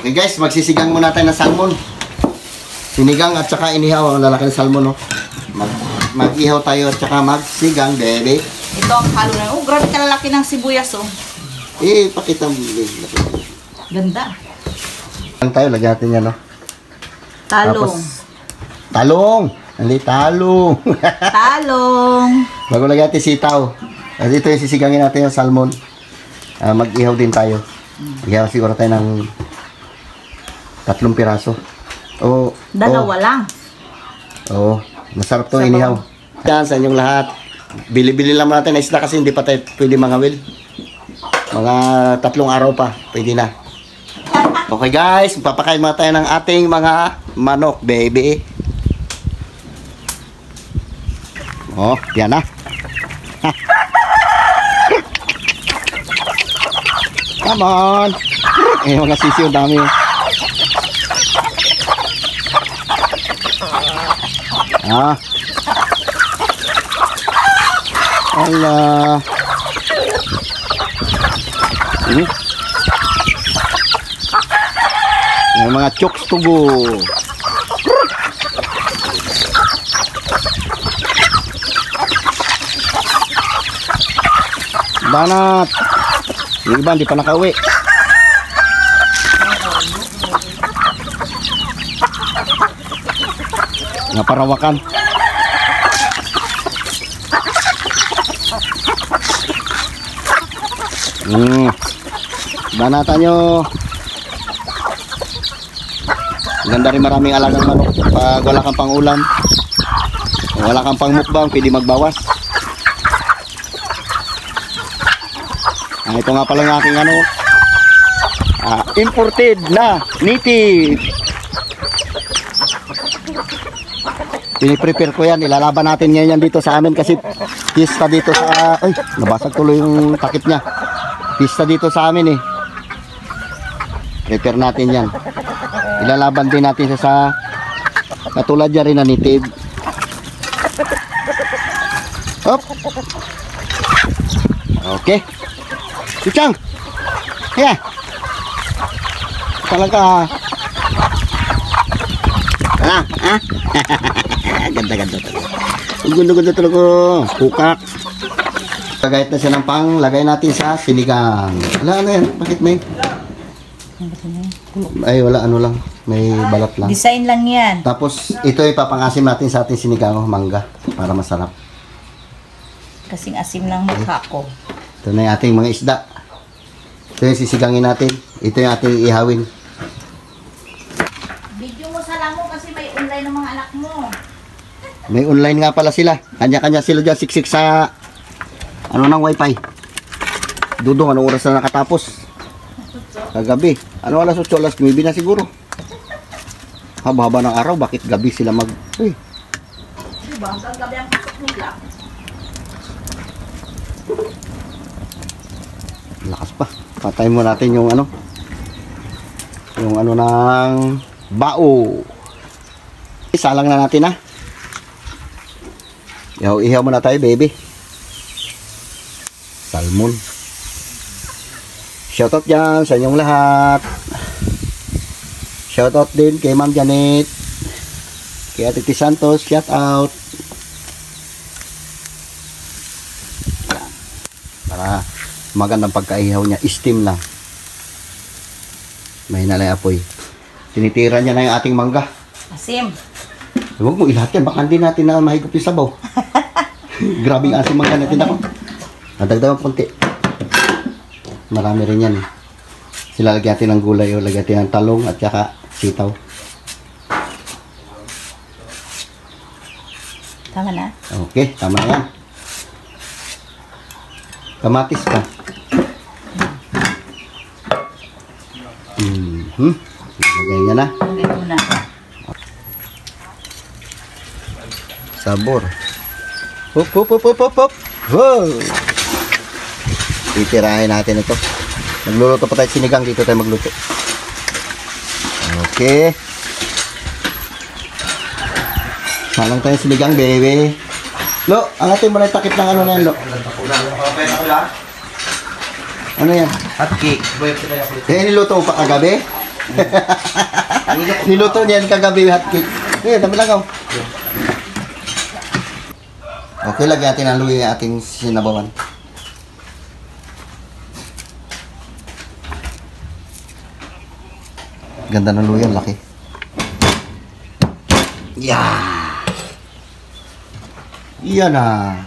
Okay guys, magsisigang muna tayo ng salmon. Sinigang at saka inihaw ang lalaki ng salmon, no? Mag-ihaw tayo at saka magsigang, baby. Ito ang halo na. Oh, grabe kalalaki ng sibuyas, oh. Pakita mo. Ganda. Lang tayo, lagyan natin yan, no? Talong. Tapos, talong! Hindi, talong! Talong! Bago lagyan natin sitaw. At ito yung sisigangin natin yung salmon. Mag-ihaw din tayo. Ihaw siguro tayo ng 3 piraso. Dalawa lang. Oo. Masarap to inihaw. Yan sa inyong lahat. Bili-bili lang natin na isda kasi hindi pa tayo pwede mangawil. Mga 3 araw pa. Pwede na. Okay guys, papakain muna tayo ng ating mga manok, baby. Oh, yan na. Come on. Mga sisiyo dami. Allah. Yung mga chokes tubo. Banat. Yung iba hindi pa nakauwi. Nga parawakan. Banatan nyo. Ganda rin maraming alagang manok. Pag wala kang pang ulam, wala kang pang mukbang, pwede magbawas. Ito nga pala yung aking imported na native. Piniprepare ko yan. Ilalaban natin ngayon dito sa amin kasi pista dito sa... Ay, nabasag tuloy yung takip niya. Pista dito sa amin eh. Prepare natin yan. Ilalaban din natin sa katulad niya rin na native. Hop. Okay. Chuchang. Yeah. Talaga. Ganda-ganda talaga. Ganda-ganda talaga. Pukak. Lagay na siya ng pang. Lagay natin sa sinigang. Ano yan? Bakit may? Ay, wala. Ano lang. May balat lang. Design lang yan. Tapos, ito ipapangasim natin sa ating sinigang. Mangga. Para masarap. Kasing asim ng mukha ko. Ito na yung ating mga isda. Ito yung sisigangin natin. Ito yung ating ihawin. Video mo sa lamo kasi may online ng mga anak mo. May online nga pala sila. Kanya-kanya sila dyan. Siksik sa ng wifi. Dudong, anong oras na nakatapos? Kagabi. Ano alas 8, alas 9 na siguro. Haba-haba ng araw. Bakit gabi sila mag... Uy. Diba? Hanggang gabi ang pasok nila. Lakas pa. Patay mo natin yung ng bao. Isalang na natin Ihaw muna tayo, baby. Salmon. Shoutout dyan sa inyong lahat. Shoutout din kay Ma'am Janet. Kay Ate T. Santos. Shoutout. Para magandang pagkaihaw niya, steam lang. May hinalay apoy. Tinitira niya na yung ating mangga. Asim. Huwag mo ilahat yan, baka hindi natin na mahigop yung sabaw. Grabe yung asim mangga natin ako. Nadagdagan konti. Marami rin yan. Sila lagyan natin ng gulay o lagyan natin ng talong at saka sitaw. Tama na? Okay, tama na yan. Kamatis pa. Lagay niya na. Lagay mo na. Sabor. Hop, hop, hop, hop, hop, hop. Wow! Titirahin natin ito. Magluluto pa tayo sinigang. Dito tayo magluto. Okay. Salang tayo sinigang, baby. Lo, angatin mo na yung takip ng ano na yan, Lo. Ano yan? Hot cake. Eh, niluto mo pa kagabi? Niluto niyan kagabi hot cake. Ayan, dami lang ako. Okay, lagyan natin ang luya yung ating sinabawan. Ganda ng luya, laki. Yeah! Iyan na,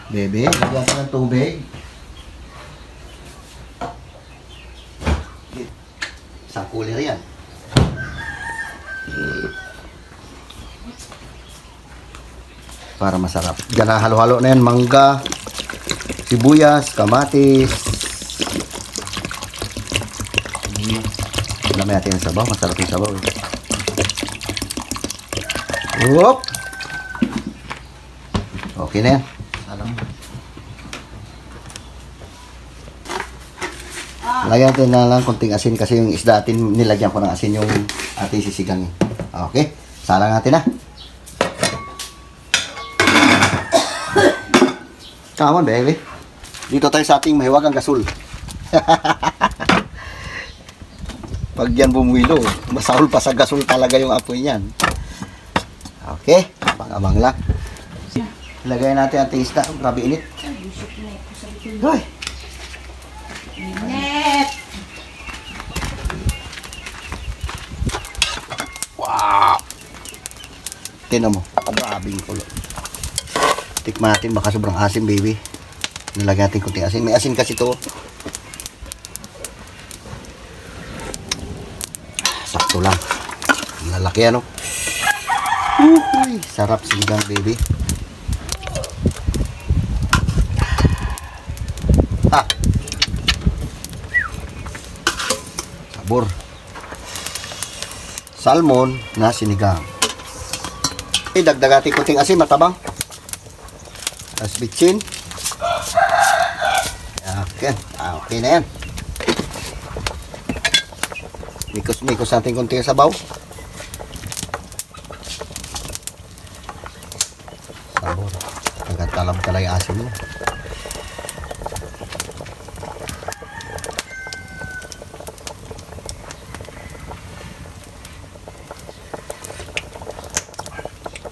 bebe. Lagyan natin ng tubig. Isang cooler yan. Para masarap. Diyan na halo-halo na yan. Mangga, sibuyas, kamatis. Alam natin yung sabaw. Masarap yung sabaw. Whoop! Okay na yan. Alam. Lagyan natin na lang konting asin kasi yung isda atin nilagyan ko ng asin yung ating sisigang. Okay. Salang natin na. Come on, baby. Dito tayo sa ating mahiwagang gasol. Pag yan bumuilo, masahol pa sa gasol talaga yung apoy niyan. Okay, abang-abang lang. Ilagay natin ating isda. Grabe init. Hoy! Init! Wow! Tinan mo, grabing kulo. Tikman natin, baka sobrang asim, baby. Nilagyan natin kunting asin. May asin kasi to. Sakto lang. Lalaki ano. Uy, sarap sinigang, baby. Ah. Sabor. Salmon na sinigang. Dagdag natin kunting asin, matabang. Tapos bitsin. Okay. Okay na yan. Mikos-mikos natin kunting sabaw. Sabor. Nagtalam talaga yung asin mo.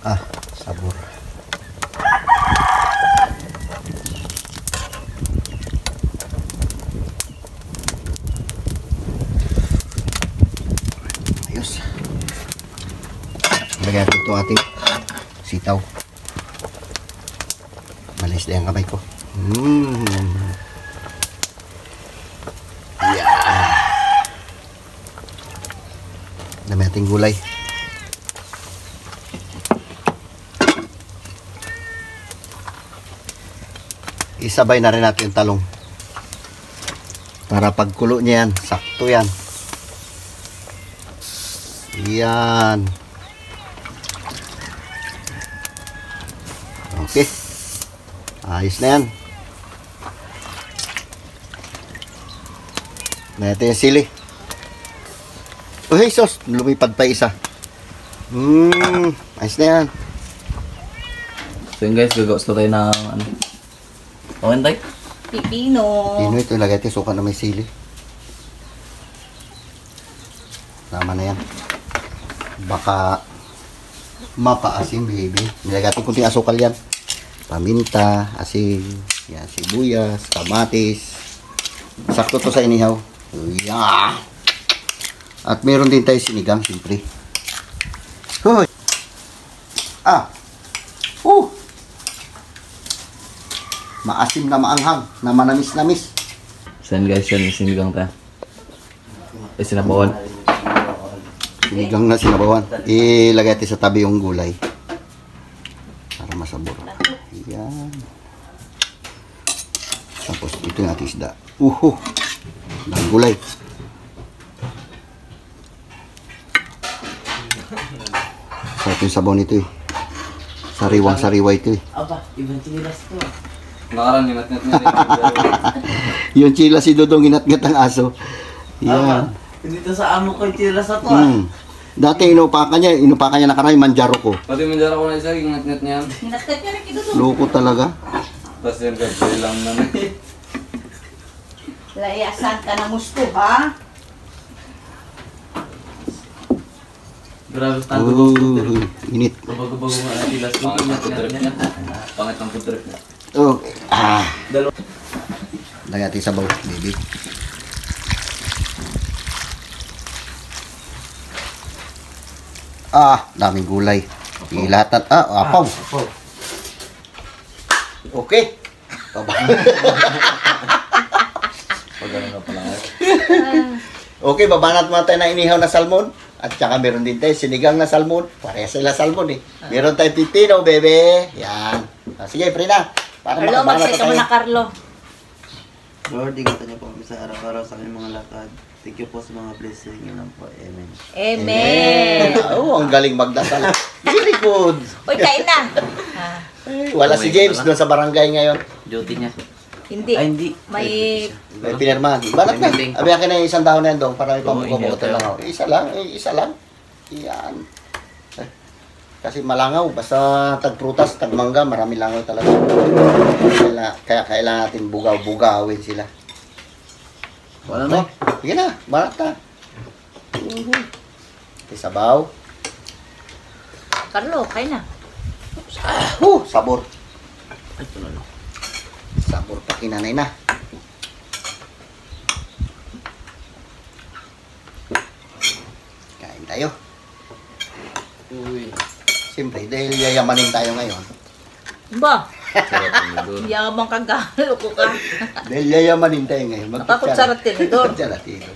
Ah, sabor. Ayos. Lagyan natin itong ating sitaw. Malis na yung kamay ko. Yeah. Dami nating gulay. Isabay na rin natin yung talong. Para pagkulo niya yan, sakto yan. Yan. Okay. Ayos na yan. Natin yung sili. Oh, hey, sos. Lumipad pa isa. Ayos na yan. So yun guys, gagawas na tayo ng ano. Okay tayo? Pipino. Pino ito, ilagay natin suka na may sili. Tama na yan. Baka mapaasim, baby. Nilagay natin kunting asukal yan. Paminta, asin, yan, sibuyas, kamatis. Sakto to sa inihaw. Yeah. At meron din tayo sinigang, siyempre. Hoy! Ah! Maasim na maanghang, na manamis-namis. So yun guys, yun yung sinigang tayo. Sinabawan. Sinigang na sinabawan. Ilagay natin sa tabi yung gulay. Para masabor. Ayan. Tapos ito yung ating isda. Ang gulay. Sarap yung sabaw nito eh. Sariwang-sariwa ito eh. Aba, ibang chinilas to. Nakarang inat-ngat niya rin. Yung chila si Dodong inat-ngat ang aso. Yan. Dito sa amo ko yung chinilas na to ah. Dati inupakan niya nakaraan manjaro ko. Pati manjara ko na isa, ingat-ngat niya. Hinatkat niya rin ito doon. Loko talaga. Tapos yun, kapsay lang naman. Layasan ka ng gusto, ha? Grabe sa tanto ko. Init. Bago-bago nga ang tilas ko. Pangit ang food trip niya. Oh, Dalawa. lagyan natin sabaw, baby. Daming gulay. Ilatan. Apaw. Okay. Pag gano'n na pala. Okay, babanat mo tayo na inihaw na salmon. At saka meron din tayo sinigang na salmon. Pareha sila salmon eh. Meron tayong pipino, bebe. Yan. Sige, Frida. Para Carlo, makabanat mag-say ka tayo. muna, Carlo. Lord, ingatan niyo po kami sa araw-araw sa aming mga lakad. Thank you po sa mga blessing. Yun lang po. Amen. Amen. Ang galing magdasal. Very good. Uy, kain na. Wala si James doon sa barangay ngayon. Duty niya. Hindi. Ay, hindi. May... May pinirmahan. Banat na. May Abi akin na yung isang dahon na yan doon para Oo, ipamukubuto inhale lang ako. Isa lang. Isa lang. Yan. Kasi malangaw. Basta tagprutas, tagmangga, marami langaw talaga. Kaya kailangan natin bugaw-bugawin sila. Wala na. Sige na. Banat na. Isabaw. Carlo, kain na. Sabor. Sabor pa kinanay na. Kain tayo. Uy. Siyempre, dahil yayamanin tayo ngayon. Ba, Sarap ang idol. yabang ka galo ko ka. Dahil yayamanin tayo ngayon. Nakakutsarat tinidor. Magkutsarat tinidor.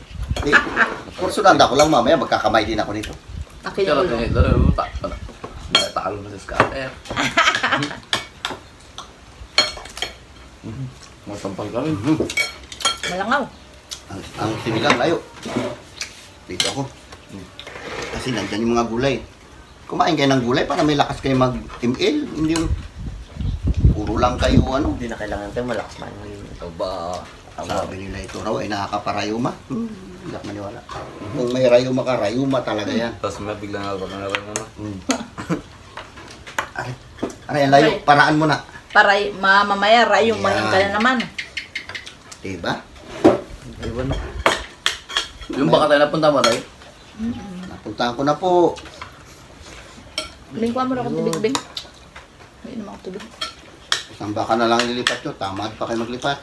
Kursunanda ko lang mamaya, magkakamay din ako nito. Akin Sarap yung ang ulo. idol. Talo na sa scatter. Masampal kami. Malangaw. Ang sinigang layo. Dito ako. Kasi nandyan yung mga gulay. Kumain kayo ng gulay para may lakas kayo mag-ML. Hindi yung puro lang kayo ano. Hindi na kailangan tayo malakas man. Aba. Sabi nila ito raw ay nakakaparayuma. Hindi ako maniwala. Kung may rayuma ka, rayuma talaga yan. Tapos may biglang ako na rin mama. Aray, ang layo. Paraan mo na. Para mamaya rayong Yan. mahing ka na naman. Diba? Iwan. Yung baka tayo napunta mo, Ray? Napuntahan ko na po. Lingkuhan mo na akong tubig-bing. May naman akong tubig. Isang baka na lang nilipat nyo. Tamad pa kayo maglipat.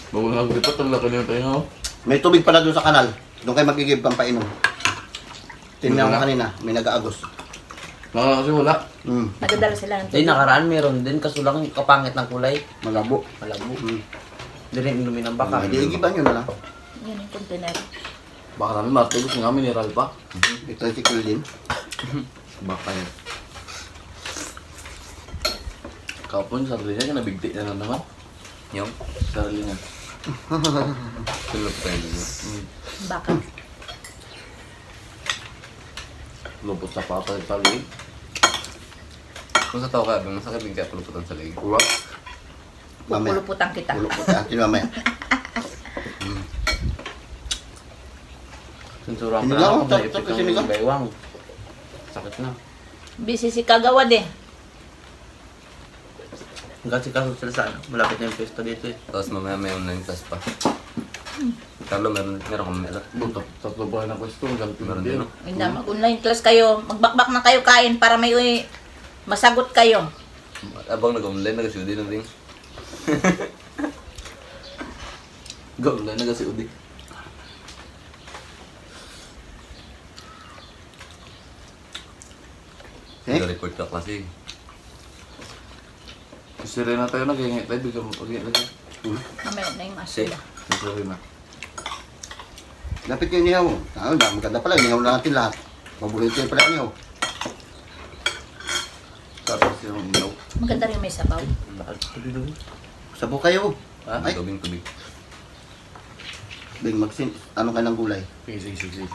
Bago na naglipat, ang laki na yung tayo. May tubig pala doon sa kanal. Doon kayo magigib kang painom. Tingnan ko kanina. May nag-aagos. Kasi wala. Nagdadala sila ng Hindi, tubig. nakaraan meron din. Kaso lang kapangit ng kulay. Malabo. Malabo. Mm. Hindi rin inumin ng baka. Hindi, igiban nyo na lang. Yan yung container. Baka namin matulog nga mineral pa. Ito yung sikil din. Baka yun. Kapon, sarili niya, nabigti na lang naman. Yung? Sarili niya. Silap tayo niya. Baka. Lupot sa papa sa liig. Kung sa tao ka, masakit din kaya puluputan sa liig. Uwa? Mamaya. Pupuluputan kita. Ulo ko. Atin mamaya. Sinsura Sinigang, pa lang ako. sarap Naipit yung sinigang. ng baywang. Sakit na. Busy si Kagawad eh. Hanggang si Kaso sila sa ano. Malapit na yung pwesto dito eh. Tapos mamaya may online class pa. Carlo, meron kang mamaya. Tatlo ba na question? Meron din, no? Hindi na, mag-online class kayo. Magbakbak na kayo kain para may masagot kayo. Abang nag-online, nag-COD na din. Go-online, nag-COD. Nag-record ka klase. Sira na tayo nag-hingit tayo. Bigyan mo pag-hingit tayo. Mamaya na yung Say. asila. Sorry na. Lapit yung inihaw. Maganda pala. Inihaw na natin lahat. Mabulit yung pala inihaw. Tapos yung ilaw. Maganda rin may sabaw. Sabo kayo. Ah, Ay. tubig. Bing, ano ka ng gulay? Sige.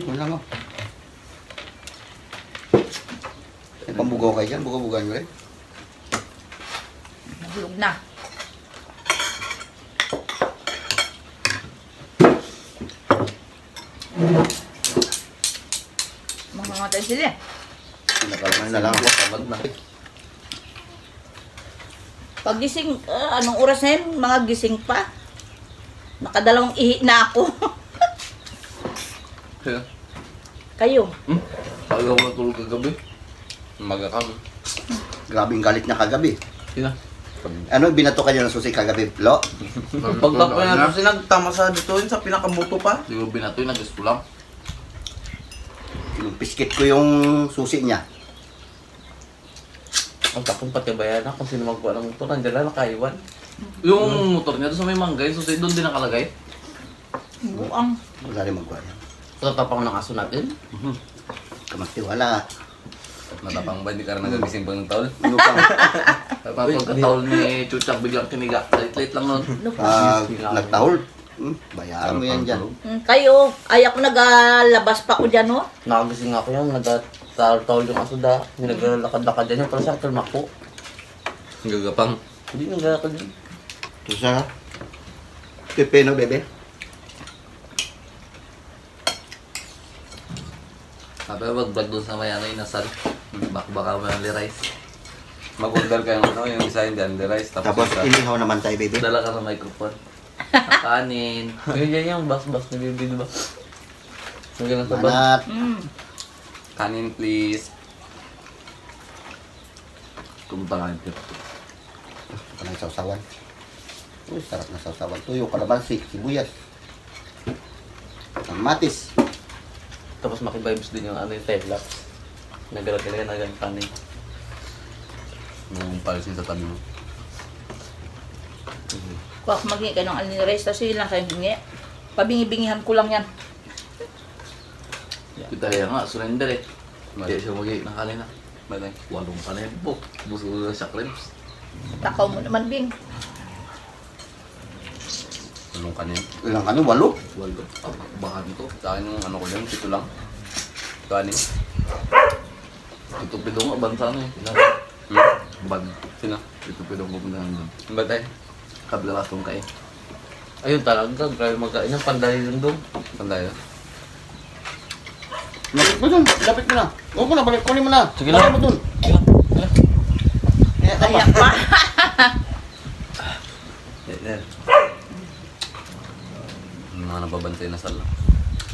Wala mo. May pambugaw kayo dyan. Bugaw-bugaw nyo rin. Nahulog na. Mga sila eh. Pinakalman na lang ako. Tamad na. Pagising, anong oras na yun? Mga gising pa. Nakadalawang ihi na ako. Kaya, Kayo. Pagaw na tulog kagabi. Umaga kami. Grabe yung galit niya kagabi. Sina? Ano, binato ka niya ng susi kagabi, Lo? Pagtapos niya kasi nagtama sa dito yun sa pinakabuto pa. Di ko binatoy, nag-gusto lang. Piskit ko yung susi niya. Ang tapos pati bayan na kung sino magkuha ng motor, nandiyan lang nakaiwan. Yung motor niya doon sa may manggay, so doon din nakalagay. Buang. Wala rin magkuha niya. Sa tapang ng aso natin. Kamagtiwala. Natapang ba, hindi ka rin nagagising pag ng taon? Ano pa? Tapos pagkataon ni Chuchak biglang kiniga. Late-late lang nun. Pag nagtahol, bayaran mo yan dyan. Kayo, ay ako nagalabas pa ko dyan, oh. Nakagising ako yan, nagtatawal yung aso da. May naglalakad-lakad dyan yung pala siya tulmako. Gagapang. Hindi naglalakad dyan. Ito sa pipino, bebe. Sabi ko, mag-vlog doon sa may ano, inasal. Baka mo yung rice. Mag-order kayo ng ano, yung isa yung only rice. Tapos isa, inihaw naman tayo, bebe. dala ka ng microphone. Kanin. Ganyan yung bas-bas na bibili ba? Ang ganun sa bas. Manat. Kanin please. Kumunta ka ito. Walang sausawan. Uy, sarap na sausawan. Tuyo, kalamansi, sibuyas. Matis. Tapos makibibes din yung ano yung time-lapse. Nagalat talaga na ganun kanin. Nung palisin sa tabi mo. Kung ako mag-hingi kayo ng alinireis, tapos yun lang kayo hingi. Pabingi-bingihan ko lang yan. Kita kaya nga, surrender eh. Kaya siya mag-i ng kanina. May walong kanin po. Buso na siya crepes. Takaw mo naman, Bing. Walong kanin. Ilang ano, walo? Walo. Baka dito. Sa akin yung ano ko yun, pito lang. Kanin. Ito pito nga, bansa na eh. Ban. Sino? Ito pito ko punta nandun. Ang ba tayo? Kabla kong kain. Ayun talaga, grabe magkain yung pandali lang doon. Saan tayo? Lapit mo dun, lapit mo na. Huwag mo na, balik, kunin mo na. Sige lang. Balik mo dun. Kaya pa. Yan. Yung mga nababantay na sala.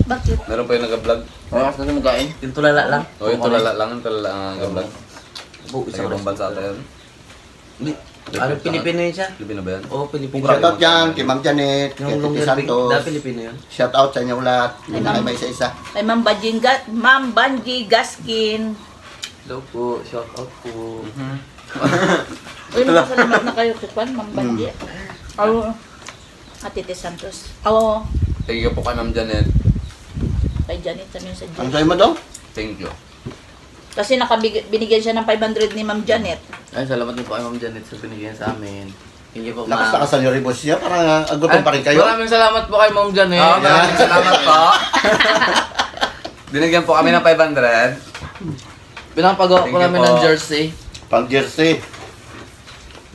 Bakit? Meron pa yung nag-vlog. Oo, kasi magkain. Yung tulala lang. Oo, yung tulala lang. Yung tulala ang nag-vlog. Oo, Sa isang ibang bansa tayo. Hindi. Ano, Pilipino yun siya? Pilipino ba yan? Oo, Pilipino. Shout out dyan, kay Ma'am Janet, kay Yung Titi long Santos. Pilipino yun. Shout out sa inyo lahat. Hindi na kayo may isa-isa. Kay Ma'am Banji Gaskin. Hello po, shout out po. Uy, masalamat na kayo kay Juan, Ma'am Banji. Oo. Titi Santos. Oo. Thank you po kay Ma'am Janet. Kay Janet, sabi niya sa Ang Janet. sa'yo mo daw? Thank you. Kasi binigyan siya ng 500 ni Ma'am Janet. Ay, salamat din po kay Ma'am Janet sa binigyan sa amin. Thank you po, Lakas ma'am. nakasan yung ribos niya para agutom pa rin kayo. Maraming salamat po kay Ma'am Janet. Oo, maraming salamat po. Binigyan po kami ng 500. Pinapagawa Thank ko you namin po. ng jersey. Pang jersey.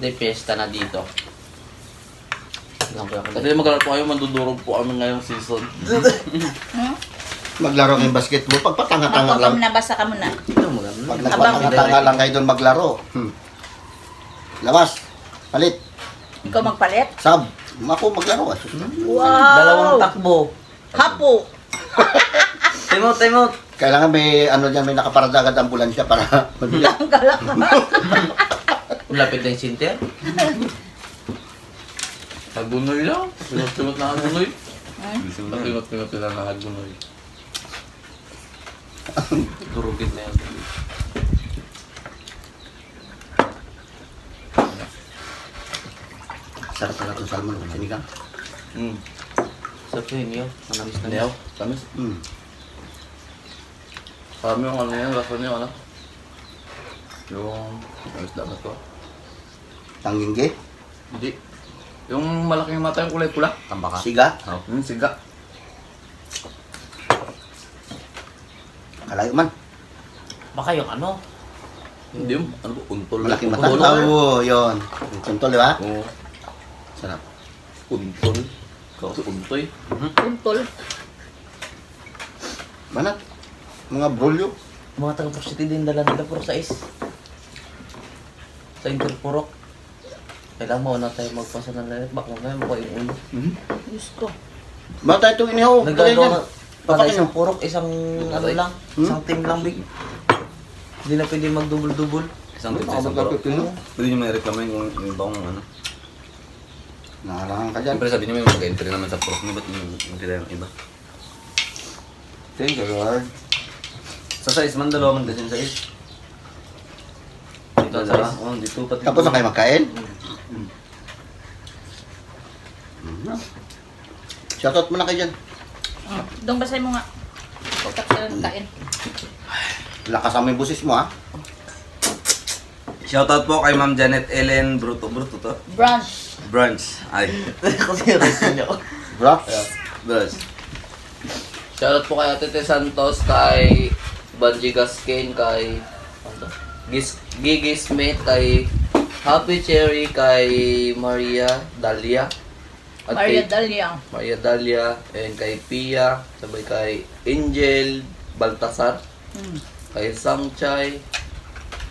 Hindi, fiesta na dito. Lang po ako. Kasi magalat po kayo, mandudurog po kami ngayong season. Maglaro ng basketball. Pag patanga-tanga Ako lang. ka nabasa ka muna. Ito, maganda. Pag nagpatanga-tanga lang kayo doon maglaro. Lawas. Palit. Ikaw magpalit? Sab. Ako maglaro. Wow! Dalawang takbo. Hapo! Timot. Kailangan may ano dyan, may nakaparada agad ambulansya para mabili. Ang galak mo. Lapit na yung sinter. Hagunoy lang. Pinot-pinot na hagunoy. Pinot-pinot lang na hagunoy. Durugin na yun. Sarap pala itong salmon. Sinigang. Sarap yun yun. Manamis na Niyaw. Tamis. Parami yung ano yan, rasa niya, ano? Yung... Ayos dapat ko. Tangingge. Hindi. Yung malaking mata yung kulay pula. Tambaka. Siga. Oh, siga. Kalayo man. Baka yung ano? Hindi yung, ano ba, untol. Malaking mata. Untol. Oo, yun. Tuntol, di ba? Oo. Sarap. Untol. Kasi untoy. Tuntol. Manat. Mga brolyo. Mga taga-Pro City din dala nila puro sa is. Sa Interpurok. Kailangan mo na tayo magpasa ng layot. Baka mamaya mo ko yung ulo. Diyos ko. Ba tayo itong inihaw? Nagagawa para Papakin isang mo. purok, isang ano lang. Isang team lang, big. Hindi na pwede magdubol-dubol. Isang tip sa isang bro. Pwede nyo may reklamin kung yung ibang ano. Nakarangan ka dyan. Siyempre sabi nyo may mag-entry naman sa pro. Ba't yung sila yung iba? Thank you, Lord. Sa size man, dalawa man din sa size. Dito sa size. Oh, dito pati. Tapos na kayo magkain? Shoutout mo na kayo dyan. Dong basay mo nga. Pagkat sila ng kain. Lakas ang may busis mo, ha? Shoutout po kay Ma'am Janet Ellen Bruto to. Brunch. Brunch. Ay. Kasi resin niyo. Bro? Brunch. Shoutout po kay Ate Te Santos, kay Banji Gaskin, kay ano to? Gigi Smith, kay Happy Cherry, kay Maria Dalia. At Maria kay Dalia. Maria Dalia, and kay Pia, sabay kay Angel Baltasar, kay Sangchay.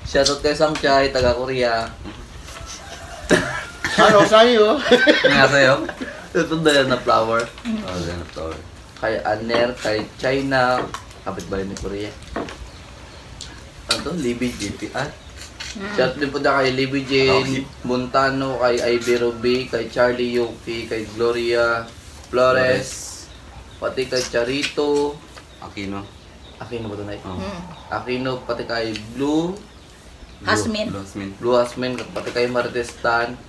Shoutout kay Sangchay, taga Korea. Ano sa'yo? Nga sa'yo? Ito na yan na flower. Oh, then after. Kay Aner, kay China, kapit ba ni Korea? Ano to? Libby GP. Shout din po na kay Libby Jane, Montano, kay Ivy Ruby, kay Charlie Yuki, kay Gloria Flores, pati kay Charito, Aquino. Aquino ba ito na ito? Oh. Aquino, pati kay Blue Hasmin. Jasmine. Blue Hasmin, pati kay Marites Tan,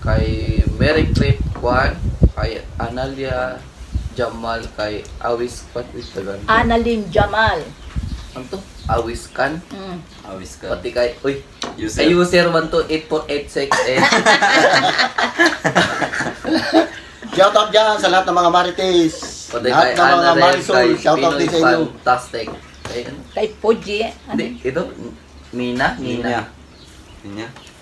kay Mary Crip Juan, kay Analia Jamal, kay Awis Patwisagan. Annalyn Jamal. Ano to? Awiskan. Awis ka. Pati kay, uy, User. ay user 1284868. Shoutout dyan sa lahat ng mga marites. Pati Lahat kay ng mga Ana Ren, marisol. kay Shoutout din sa Pinoy inyo. Fantastic. Kay ano? Kay Puji. Ano? Hindi, ito, Nina. Ninya.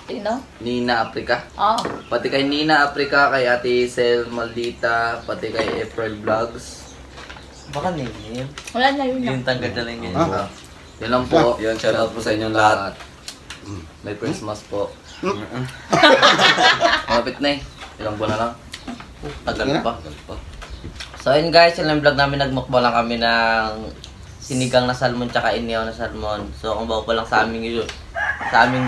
Sino? Nina Africa. Oh. Pati kay Nina Africa, kay Ate Sel Maldita, pati kay April Vlogs. Baka name. Wala na yun na. Yung tanggal na lang yun. Ah. Yun lang po. Yan, shoutout po sa inyong lahat. May Christmas po. Malapit na eh. Ilang buwan na lang. Tagal Sige na. pa. So yun guys, yun lang yung vlog namin. Nagmukbang lang kami ng sinigang na salmon tsaka inihaw na salmon. So kung bago pa lang sa aming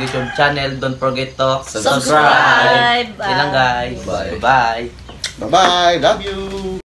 YouTube channel, don't forget to Subscribe. Yun lang guys. Bye. Bye. Bye-bye. Love you.